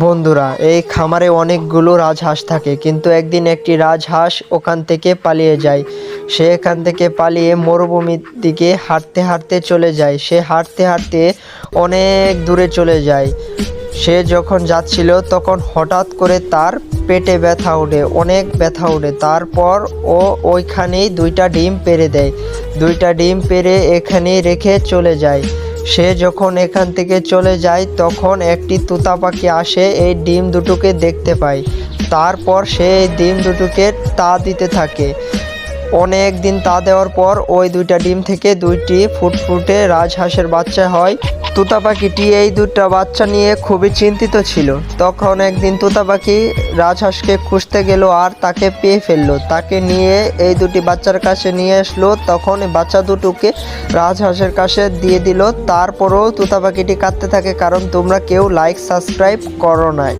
বন্ধুরা, এই খামারে অনেকগুলো রাজহাঁস থাকে, কিন্তু একদিন একটি রাজহাঁস ওখান থেকে পালিয়ে যায়। সে এখান থেকে পালিয়ে মরুভূমির দিকে হাঁটতে হাঁটতে চলে যায়। সে হাঁটতে হাঁটতে অনেক দূরে চলে যায়। সে যখন যাচ্ছিল তখন হঠাৎ করে তার পেটে ব্যথা ওঠে, অনেক ব্যথা ওঠে। তারপর ও ওইখানেই দুইটা ডিম পেড়ে দেয়। দুইটা ডিম পেড়ে এখানেই রেখে চলে যায়। সে যখন এখান থেকে চলে যায় তখন একটি তোতা পাখি আসে, এই ডিম দুটোকে দেখতে পায়। তারপর সে এই ডিম দুটোকে তা দিতে থাকে। অনেক দিন তা দেওয়ার পর ওই দুইটা ডিম থেকে দুইটি ফুটফুটে রাজহাঁসের বাচ্চা হয়। তোতা পাখিটি এই দুটা বাচ্চা নিয়ে খুবই চিন্তিত ছিল। তখন একদিন তোতা পাখি রাজহাঁসকে খুঁজতে গেল আর তাকে পেয়ে ফেললো। তাকে নিয়ে এই দুটি বাচ্চার কাছে নিয়ে আসলো। তখন এই বাচ্চা দুটোকে রাজহাঁসের কাছে দিয়ে দিল। তারপরও তোতা পাখিটি কাঁদতে থাকে, কারণ তোমরা কেউ লাইক সাবস্ক্রাইব করো নাই।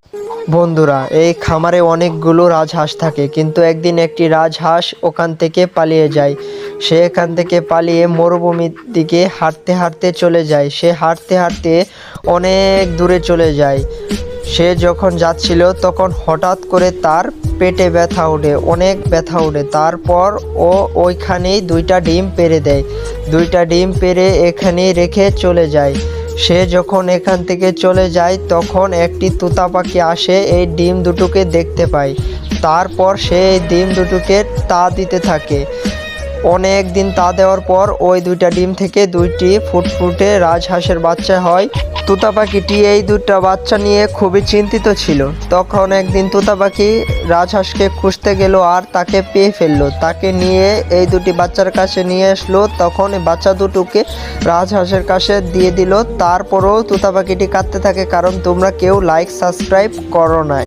বন্ধুরা, এই খামারে অনেকগুলো রাজহাঁস থাকে, কিন্তু একদিন একটি রাজহাঁস ওখান থেকে পালিয়ে যায়। সে এখান থেকে পালিয়ে মরুভূমির দিকে হাঁটতে হাঁটতে চলে যায়। সে হাঁটতে হাঁটতে অনেক দূরে চলে যায়। সে যখন যাচ্ছিল তখন হঠাৎ করে তার পেটে ব্যথা ওঠে, অনেক ব্যথা ওঠে। তারপর ও ওইখানেই দুইটা ডিম পেড়ে দেয়। দুইটা ডিম পেড়ে এখানেই রেখে চলে যায়। সে যখন এখান থেকে চলে যায় তখন একটি তোতা পাখি আসে, এই ডিম দুটোকে দেখতে পায়। তারপর সে এই ডিম দুটোকে তা দিতে থাকে। অনেক দিন তা দেওয়ার পর ওই দুইটা ডিম থেকে দুইটি ফুটফুটে রাজহাঁসের বাচ্চা হয়। তোতা পাখিটি এই দুটা বাচ্চা নিয়ে খুবই চিন্তিত ছিল। তখন একদিন তোতা পাখি রাজহাঁসকে খুঁজতে গেল আর তাকে পেয়ে ফেললো। তাকে নিয়ে এই দুটি বাচ্চার কাছে নিয়ে আসলো। তখন এই বাচ্চা দুটোকে রাজহাঁসের কাছে দিয়ে দিল। তারপরও তোতা পাখিটি কাঁদতে থাকে, কারণ তোমরা কেউ লাইক সাবস্ক্রাইব করো নাই।